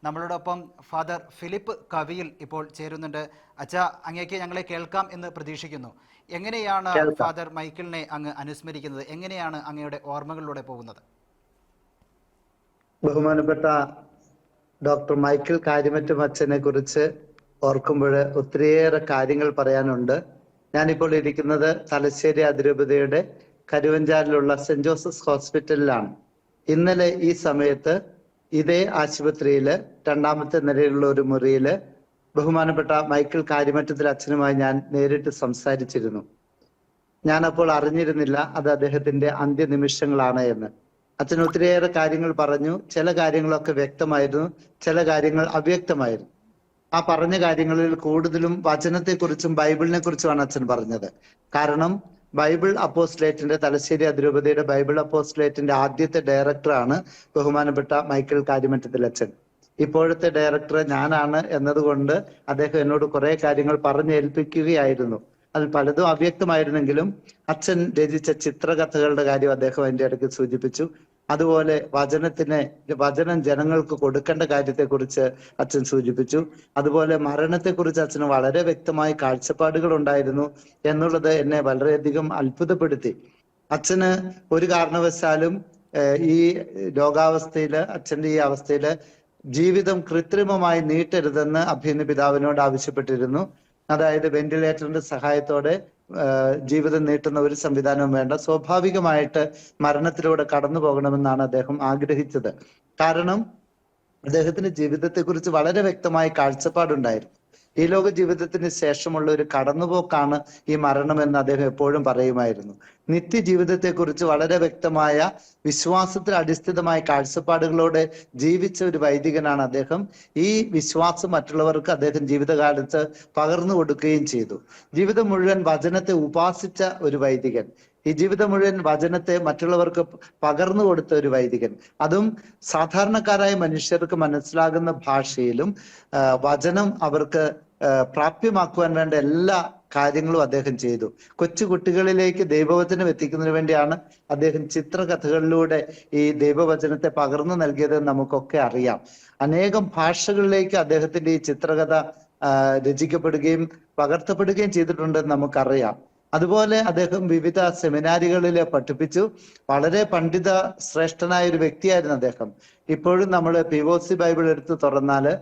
നമ്മളോടൊപ്പം father Philip കവിയിൽ ഇപ്പോൾ ചേരുന്നുണ്ട്. അച്ഛ, അങ്ങേക്ക് ഞങ്ങളെ കേൾക്കാം എന്ന് പ്രതീക്ഷിക്കുന്നു. എങ്ങനെയാണ് ഫാദർ മൈക്കിളിനെ അങ്ങ് അനുസ്മരിക്കുന്നത്? എങ്ങനെയാണ് അങ്ങയുടെ ഓർമ്മകളിലൂടെ പോകുന്നത്? ബഹുമാനപ്പെട്ട ഡോക്ടർ മൈക്കിൾ കാര്യമറ്റം അച്ഛനെ കുറിച്ച് ഓർക്കുമ്പോൾ ഒത്തിരിയേറെ കാര്യങ്ങൾ പറയാനുണ്ട്. ഞാനിപ്പോൾ ഇരിക്കുന്നത് തലശ്ശേരി അതിരൂപതയുടെ കരുവഞ്ചാലിലുള്ള സെന്റ് ജോസഫ്സ് ഹോസ്പിറ്റലിലാണ്. ഇന്നലെ ഈ സമയത്ത് ഇതേ ആശുപത്രിയില് രണ്ടാമത്തെ നിലയിലുള്ള ഒരു മുറിയില് ബഹുമാനപ്പെട്ട മൈക്കിൾ കാര്യമറ്റത്തിൽ അച്ഛനുമായി ഞാൻ നേരിട്ട് സംസാരിച്ചിരുന്നു. ഞാനപ്പോൾ അറിഞ്ഞിരുന്നില്ല അത് അദ്ദേഹത്തിന്റെ അന്ത്യനിമിഷങ്ങളാണ് എന്ന്. അച്ഛൻ ഒത്തിരിയേറെ കാര്യങ്ങൾ പറഞ്ഞു. ചില കാര്യങ്ങളൊക്കെ വ്യക്തമായിരുന്നു, ചില കാര്യങ്ങൾ അവ്യക്തമായിരുന്നു. ആ പറഞ്ഞ കാര്യങ്ങളിൽ കൂടുതലും വചനത്തെക്കുറിച്ചും ബൈബിളിനെ കുറിച്ചുമാണ് അച്ഛൻ പറഞ്ഞത്. കാരണം ബൈബിൾ അപ്പോസ്ലേറ്റിന്റെ തലശ്ശേരി അതിരൂപതയുടെ ബൈബിൾ അപ്പോസ്ലേറ്റിന്റെ ആദ്യത്തെ ഡയറക്ടറാണ് ബഹുമാനപ്പെട്ട മൈക്കിൾ കാര്യമറ്റത്തിൽ അച്ഛൻ. ഇപ്പോഴത്തെ ഡയറക്ടർ ഞാനാണ് എന്നതുകൊണ്ട് അദ്ദേഹം എന്നോട് കുറെ കാര്യങ്ങൾ പറഞ്ഞേൽപ്പിക്കുകയായിരുന്നു. അതിൽ പലതും അവ്യക്തമായിരുന്നെങ്കിലും അച്ഛൻ രചിച്ച ചിത്രകഥകളുടെ കാര്യം അദ്ദേഹം അതിന്റെ ഇടയ്ക്ക് സൂചിപ്പിച്ചു. അതുപോലെ വചനം ജനങ്ങൾക്ക് കൊടുക്കേണ്ട കാര്യത്തെക്കുറിച്ച് അച്ഛൻ സൂചിപ്പിച്ചു. അതുപോലെ മരണത്തെക്കുറിച്ച് അച്ഛന് വളരെ വ്യക്തമായ കാഴ്ചപ്പാടുകൾ ഉണ്ടായിരുന്നു എന്നുള്ളത് എന്നെ വളരെയധികം അത്ഭുതപ്പെടുത്തി. അച്ഛന് ഒരു കാരണവശാലും ഈ രോഗാവസ്ഥയില്, അച്ഛന്റെ ഈ അവസ്ഥയില് ജീവിതം കൃത്രിമമായി നീട്ടരുതെന്ന് അഭിനന്ദ പിതാവിനോട് ആവശ്യപ്പെട്ടിരുന്നു. അതായത് വെന്റിലേറ്ററിന്റെ സഹായത്തോടെ ജീവിതം നീട്ടുന്ന ഒരു സംവിധാനവും വേണ്ട, സ്വാഭാവികമായിട്ട് മരണത്തിലൂടെ കടന്നു പോകണമെന്നാണ് അദ്ദേഹം ആഗ്രഹിച്ചത്. കാരണം അദ്ദേഹത്തിന്റെ ജീവിതത്തെക്കുറിച്ച് വളരെ വ്യക്തമായ കാഴ്ചപ്പാടുണ്ടായിരുന്നു. ഈ ലോക ജീവിതത്തിന് ശേഷമുള്ള ഒരു കടന്നുപോക്കാണ് ഈ മരണമെന്ന് അദ്ദേഹം എപ്പോഴും പറയുമായിരുന്നു. നിത്യജീവിതത്തെക്കുറിച്ച് വളരെ വ്യക്തമായ വിശ്വാസത്തിൽ അടിസ്ഥിതമായ കാഴ്ചപ്പാടുകളോടെ ജീവിച്ച ഒരു വൈദികനാണ് അദ്ദേഹം. ഈ വിശ്വാസം മറ്റുള്ളവർക്ക് അദ്ദേഹം ജീവിതകാലത്ത് പകർന്നു കൊടുക്കുകയും ചെയ്തു. ജീവിതം മുഴുവൻ വചനത്തെ ഉപാസിച്ച ഒരു വൈദികൻ, ഈ ജീവിതം മുഴുവൻ വചനത്തെ മറ്റുള്ളവർക്ക് പകർന്നു കൊടുത്ത ഒരു വൈദികൻ, അതും സാധാരണക്കാരായ മനുഷ്യർക്ക് മനസ്സിലാകുന്ന ഭാഷയിലും വചനം അവർക്ക് പ്രാപ്യമാക്കുവാൻ വേണ്ട എല്ലാ കാര്യങ്ങളും അദ്ദേഹം ചെയ്തു. കൊച്ചു കുട്ടികളിലേക്ക് ദൈവവചനം എത്തിക്കുന്നതിന് വേണ്ടിയാണ് അദ്ദേഹം ചിത്രകഥകളിലൂടെ ഈ ദൈവവചനത്തെ പകർന്നു നൽകിയതെന്ന് നമുക്കൊക്കെ അറിയാം. അനേകം ഭാഷകളിലേക്ക് അദ്ദേഹത്തിന്റെ ഈ ചിത്രകഥ രചിക്കപ്പെടുകയും പകർത്തപ്പെടുകയും ചെയ്തിട്ടുണ്ടെന്ന് നമുക്കറിയാം. അതുപോലെ അദ്ദേഹം വിവിധ സെമിനാരികളിൽ പഠിപ്പിച്ചു. വളരെ പണ്ഡിത ശ്രേഷ്ഠനായ ഒരു വ്യക്തിയായിരുന്നു അദ്ദേഹം. ഇപ്പോഴും നമ്മൾ POC ബൈബിൾ എടുത്ത് തുറന്നാല്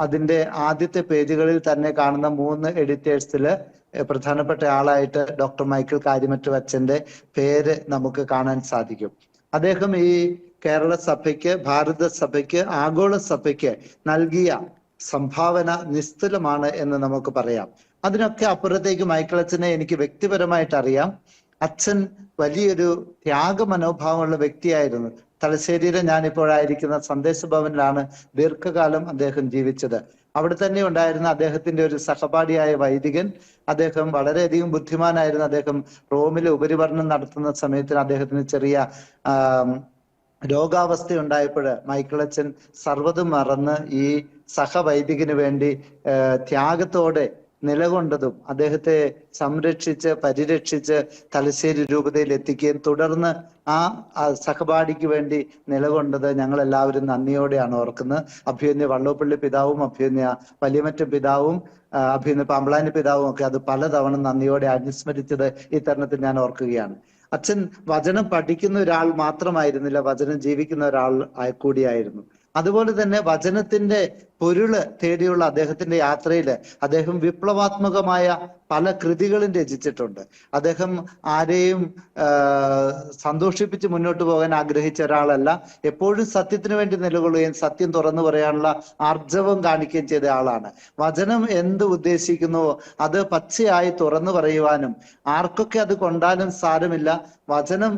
അതിന്റെ ആദ്യത്തെ പേജുകളിൽ തന്നെ കാണുന്ന 3 എഡിറ്റേഴ്സില് പ്രധാനപ്പെട്ട ആളായിട്ട് ഡോക്ടർ മൈക്കിൾ കാര്യമറ്റം അച്ഛന്റെ പേര് നമുക്ക് കാണാൻ സാധിക്കും. അദ്ദേഹം ഈ കേരള സഭയ്ക്ക്, ഭാരത സഭയ്ക്ക്, ആഗോള സഭയ്ക്ക് നൽകിയ സംഭാവന നിസ്തുലമാണ് എന്ന് നമുക്ക് പറയാം. അതിനൊക്കെ അപ്പുറത്തേക്ക് മൈക്കിൾ അച്ഛനെ എനിക്ക് വ്യക്തിപരമായിട്ട് അറിയാം. അച്ഛൻ വലിയൊരു ത്യാഗ മനോഭാവമുള്ള വ്യക്തിയായിരുന്നു. തലശ്ശേരിയിലെ ഞാനിപ്പോഴായിരിക്കുന്ന സന്ദേശ ഭവനിലാണ് ദീർഘകാലം അദ്ദേഹം ജീവിച്ചത്. അവിടെ തന്നെ ഉണ്ടായിരുന്ന അദ്ദേഹത്തിന്റെ ഒരു സഹപാഠിയായ വൈദികൻ, അദ്ദേഹം വളരെയധികം ബുദ്ധിമാനായിരുന്നു. അദ്ദേഹം റോമിലെ ഉപരിപഠനം നടത്തുന്ന സമയത്തിന് അദ്ദേഹത്തിന് ചെറിയ രോഗാവസ്ഥ ഉണ്ടായപ്പോൾ മൈക്കിൾ അച്ഛൻ സർവ്വതും മറന്ന് ഈ സഹവൈദികന് വേണ്ടി ത്യാഗത്തോടെ നിലകൊണ്ടതും അദ്ദേഹത്തെ സംരക്ഷിച്ച് പരിരക്ഷിച്ച് തലശ്ശേരി രൂപതയിൽ എത്തിക്കുകയും തുടർന്ന് ആ സഹപാഠിക്ക് വേണ്ടി നിലകൊണ്ടത് ഞങ്ങൾ എല്ലാവരും നന്ദിയോടെയാണ് ഓർക്കുന്നത്. അഭിമന്യ വള്ളോപ്പള്ളി പിതാവും അഭിമന്യ വലിയമറ്റം പിതാവും അഭിമന്യ പാമ്പളാനി പിതാവും ഒക്കെ അത് പലതവണ നന്ദിയോടെ അനുസ്മരിച്ചത് ഈ തരുണത്തിൽ ഞാൻ ഓർക്കുകയാണ്. അച്ഛൻ വചനം പഠിക്കുന്ന ഒരാൾ മാത്രമായിരുന്നില്ല, വചനം ജീവിക്കുന്ന ഒരാൾ കൂടിയായിരുന്നു. അതുപോലെ തന്നെ വചനത്തിന്റെ പൊരുള് തേടിയുള്ള അദ്ദേഹത്തിന്റെ യാത്രയില് അദ്ദേഹം വിപ്ലവാത്മകമായ പല കൃതികളും രചിച്ചിട്ടുണ്ട്. അദ്ദേഹം ആരെയും സന്തോഷിപ്പിച്ച് മുന്നോട്ട് പോകാൻ ആഗ്രഹിച്ച ഒരാളല്ല. എപ്പോഴും സത്യത്തിന് വേണ്ടി നിലകൊള്ളുകയും സത്യം തുറന്നു പറയാനുള്ള ആർജവം കാണിക്കുകയും ചെയ്ത ആളാണ്. വചനം എന്ത് ഉദ്ദേശിക്കുന്നുവോ അത് പച്ചയായി തുറന്നു പറയുവാനും ആർക്കൊക്കെ അത് കൊണ്ടാലും സാരമില്ല, വചനം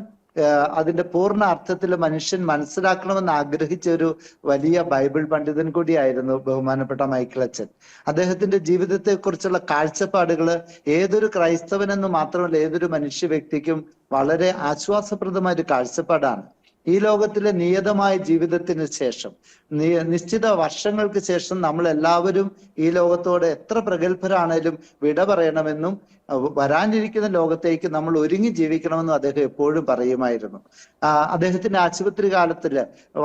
അതിന്റെ പൂർണ്ണ അർത്ഥത്തിൽ മനുഷ്യൻ മനസ്സിലാക്കണമെന്ന് ആഗ്രഹിച്ച ഒരു വലിയ ബൈബിൾ പണ്ഡിതൻ കൂടിയായിരുന്നു ബഹുമാനപ്പെട്ട മൈക്കിൾ അച്ഛൻ. അദ്ദേഹത്തിന്റെ ജീവിതത്തെ കുറിച്ചുള്ള കാഴ്ചപ്പാടുകള് ഏതൊരു ക്രൈസ്തവനെന്ന് മാത്രമല്ല ഏതൊരു മനുഷ്യ വ്യക്തിക്കും വളരെ ആശ്വാസപ്രദമായ ഒരു കാഴ്ചപ്പാടാണ്. ഈ ലോകത്തിലെ നിയതമായ ജീവിതത്തിന് ശേഷം നിശ്ചിത വർഷങ്ങൾക്ക് ശേഷം നമ്മൾ എല്ലാവരും ഈ ലോകത്തോട് എത്ര പ്രഗത്ഭരാണേലും വിട പറയണമെന്നും വരാനിരിക്കുന്ന ലോകത്തേക്ക് നമ്മൾ ഒരുങ്ങി ജീവിക്കണമെന്നും അദ്ദേഹം എപ്പോഴും പറയുമായിരുന്നു. അദ്ദേഹത്തിന്റെ ആശുപത്രി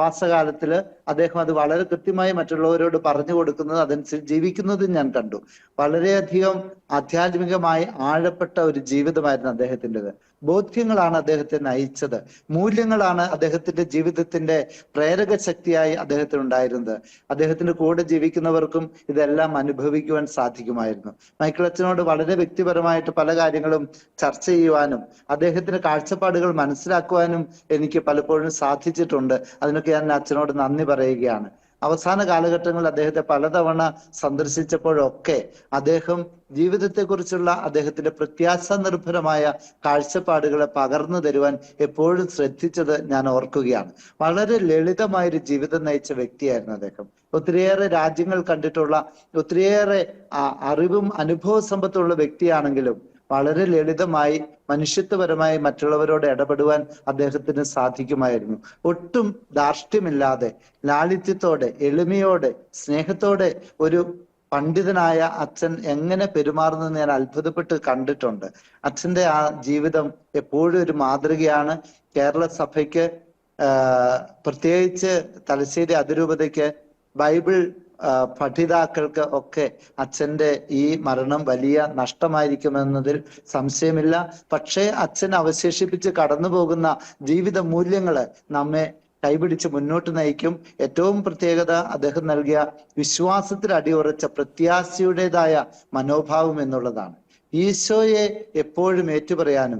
വാസകാലത്തില് അദ്ദേഹം അത് വളരെ കൃത്യമായി മറ്റുള്ളവരോട് പറഞ്ഞു കൊടുക്കുന്നത്, അതനുസരിച്ച് ജീവിക്കുന്നതും ഞാൻ കണ്ടു. വളരെയധികം ആധ്യാത്മികമായി ആഴപ്പെട്ട ഒരു ജീവിതമായിരുന്നു അദ്ദേഹത്തിൻ്റെത്. ബോധ്യങ്ങളാണ് അദ്ദേഹത്തെ നയിച്ചത്, മൂല്യങ്ങളാണ് അദ്ദേഹത്തിന്റെ ജീവിതത്തിന്റെ പ്രേരക ശക്തിയായി അദ്ദേഹത്തിന് ഉണ്ടായിരുന്നത്. അദ്ദേഹത്തിന്റെ കൂടെ ജീവിക്കുന്നവർക്കും ഇതെല്ലാം അനുഭവിക്കുവാൻ സാധിക്കുമായിരുന്നു. മൈക്കിൾ അച്ഛനോട് വളരെ വ്യക്തിപരമായിട്ട് പല കാര്യങ്ങളും ചർച്ച ചെയ്യുവാനും അദ്ദേഹത്തിന്റെ കാഴ്ചപ്പാടുകൾ മനസ്സിലാക്കുവാനും എനിക്ക് പലപ്പോഴും സാധിച്ചിട്ടുണ്ട്. അതിനൊക്കെ ഞാൻ അച്ഛനോട് നന്ദി പറയുകയാണ്. അവസാന കാലഘട്ടങ്ങളിൽ അദ്ദേഹത്തെ പലതവണ സന്ദർശിച്ചപ്പോഴൊക്കെ അദ്ദേഹം ജീവിതത്തെക്കുറിച്ചുള്ള അദ്ദേഹത്തിന്റെ പ്രത്യാശ നിർഭരമായ കാഴ്ചപ്പാടുകളെ പകർന്നു തരുവാൻ എപ്പോഴും ശ്രദ്ധിച്ചത് ഞാൻ ഓർക്കുകയാണ്. വളരെ ലളിതമായൊരു ജീവിതം നയിച്ച വ്യക്തിയായിരുന്നു അദ്ദേഹം. ഒത്തിരിയേറെ രാജ്യങ്ങൾ കണ്ടിട്ടുള്ള, ഒത്തിരിയേറെ അറിവും അനുഭവ സമ്പത്തുള്ള വ്യക്തിയാണെങ്കിലും വളരെ ലളിതമായി മനുഷ്യത്വപരമായി മറ്റുള്ളവരോട് ഇടപെടുവാൻ അദ്ദേഹത്തിന് സാധിക്കുമായിരുന്നു. ഒട്ടും ധാർഷ്ട്യമില്ലാതെ, ലാളിത്യത്തോടെ, എളിമയോടെ, സ്നേഹത്തോടെ ഒരു പണ്ഡിതനായ അച്ഛൻ എങ്ങനെ പെരുമാറുന്നത് ഞാൻ അത്ഭുതപ്പെട്ട് കണ്ടിട്ടുണ്ട്. അച്ഛന്റെ ആ ജീവിതം എപ്പോഴും ഒരു മാതൃകയാണ്. കേരള സഭയ്ക്ക്, പ്രത്യേകിച്ച് തലശ്ശേരി അതിരൂപതയ്ക്ക്, ബൈബിൾ പഠിതാക്കൾക്ക് ഒക്കെ അച്ഛന്റെ ഈ മരണം വലിയ നഷ്ടമായിരിക്കുമെന്നതിൽ സംശയമില്ല. പക്ഷേ അച്ഛൻ അവശേഷിപ്പിച്ച് കടന്നു പോകുന്ന ജീവിത മൂല്യങ്ങള് നമ്മെ കൈപിടിച്ച് മുന്നോട്ട് നയിക്കും. ഏറ്റവും പ്രത്യേകത അദ്ദേഹം നൽകിയ വിശ്വാസത്തിൽ അടിയുറച്ച പ്രത്യാശയുടേതായ മനോഭാവം എന്നുള്ളതാണ്. ഈശോയെ എപ്പോഴും ഏറ്റുപറയാനും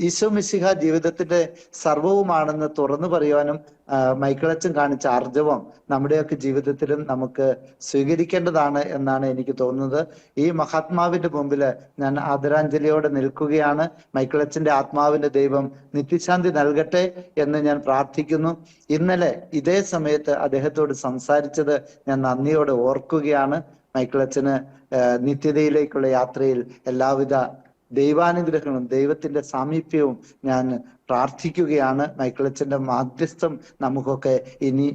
ഈശോ മിശിഹ ജീവിതത്തിന്റെ സർവവുമാണെന്ന് തുറന്നു പറയുവാനും മൈക്കിളച്ചൻ കാണിച്ച ആർജവം നമ്മുടെയൊക്കെ ജീവിതത്തിലും നമുക്ക് സ്വീകരിക്കേണ്ടതാണ് എന്നാണ് എനിക്ക് തോന്നുന്നത്. ഈ മഹാത്മാവിന്റെ മുമ്പിൽ ഞാൻ ആദരാഞ്ജലിയോടെ നിൽക്കുകയാണ്. മൈക്കിളച്ചന്റെ ആത്മാവിന്റെ ദൈവം നിത്യശാന്തി നൽകട്ടെ എന്ന് ഞാൻ പ്രാർത്ഥിക്കുന്നു. ഇന്നലെ ഇതേ സമയത്ത് അദ്ദേഹത്തോട് സംസാരിച്ചത് ഞാൻ നന്ദിയോടെ ഓർക്കുകയാണ്. മൈക്കിളച്ചന് നിത്യതയിലേക്കുള്ള യാത്രയിൽ എല്ലാവിധ ദൈവാനുഗ്രഹങ്ങളും ദൈവത്തിന്റെ സാമീപ്യവും ഞാൻ പ്രാർത്ഥിക്കുകയാണ്. മൈക്കിളച്ചന്റെ മാധ്യസ്ഥം നമുക്കൊക്കെ ഇനി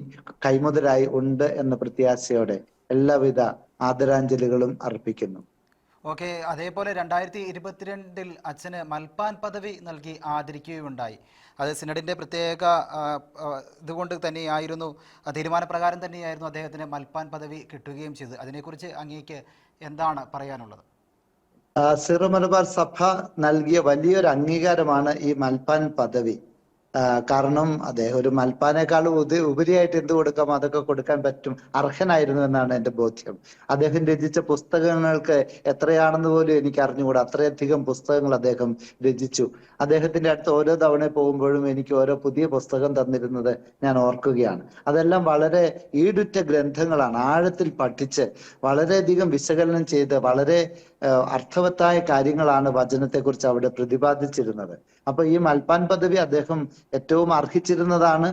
കൈമുതലായി ഉണ്ട് എന്ന പ്രത്യാശയോടെ എല്ലാവിധ ആദരാഞ്ജലികളും അർപ്പിക്കുന്നു. ഓക്കെ, അതേപോലെ 2022 അച്ഛന് മൽപ്പാൻ പദവി നൽകി ആദരിക്കുകയുണ്ടായി. അത് സിനഡിന്റെ പ്രത്യേക ഇതുകൊണ്ട് തന്നെയായിരുന്നു, തീരുമാനപ്രകാരം തന്നെയായിരുന്നു അദ്ദേഹത്തിന് മൽപ്പാൻ പദവി കിട്ടുകയും ചെയ്തത്. അതിനെക്കുറിച്ച് അങ്ങേക്ക് എന്താണ് പറയാനുള്ളത്? സിറോ മലബാർ സഭ നൽകിയ വലിയൊരു അംഗീകാരമാണ് ഈ മൽപ്പാൻ പദവി. കാരണം അദ്ദേഹം ഒരു മൽപ്പാനേക്കാളും ഉപരിയായിട്ട് എന്ത് കൊടുക്കാം, അതൊക്കെ കൊടുക്കാൻ പറ്റും, അർഹനായിരുന്നു എന്നാണ് എൻ്റെ ബോധ്യം. അദ്ദേഹം രചിച്ച പുസ്തകങ്ങൾക്ക് എത്രയാണെന്ന് പോലും എനിക്ക് അറിഞ്ഞുകൂടാ. അത്രയധികം പുസ്തകങ്ങൾ അദ്ദേഹം രചിച്ചു. അദ്ദേഹത്തിന്റെ അടുത്ത് ഓരോ തവണ പോകുമ്പോഴും എനിക്ക് ഓരോ പുതിയ പുസ്തകം തന്നിരുന്നത് ഞാൻ ഓർക്കുകയാണ്. അതെല്ലാം വളരെ ഈടുറ്റ ഗ്രന്ഥങ്ങളാണ്. ആഴത്തിൽ പഠിച്ച് വളരെയധികം വിശകലനം ചെയ്ത് വളരെ അർത്ഥവത്തായ കാര്യങ്ങളാണ് വചനത്തെക്കുറിച്ച് അവിടെ പ്രതിപാദിച്ചിരുന്നത്. അപ്പൊ ഈ മൽപ്പാൻ പദവി അദ്ദേഹം ഏറ്റവും അർഹിച്ചിരുന്നതാണ്.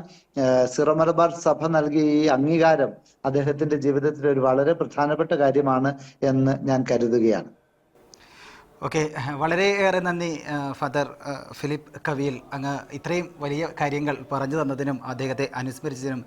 സിറോ മലബാർ സഭ നൽകിയ ഈ അംഗീകാരം അദ്ദേഹത്തിന്റെ ജീവിതത്തിലെ ഒരു വളരെ പ്രധാനപ്പെട്ട കാര്യമാണ് എന്ന് ഞാൻ കരുതുകയാണ്. ഓക്കെ, വളരെയേറെ നന്ദി ഫാദർ ഫിലിപ്പ് കവിയിൽ. അങ്ങ് ഇത്രയും വലിയ കാര്യങ്ങൾ പറഞ്ഞു തന്നതിനും അദ്ദേഹത്തെ അനുസ്മരിച്ചതിനും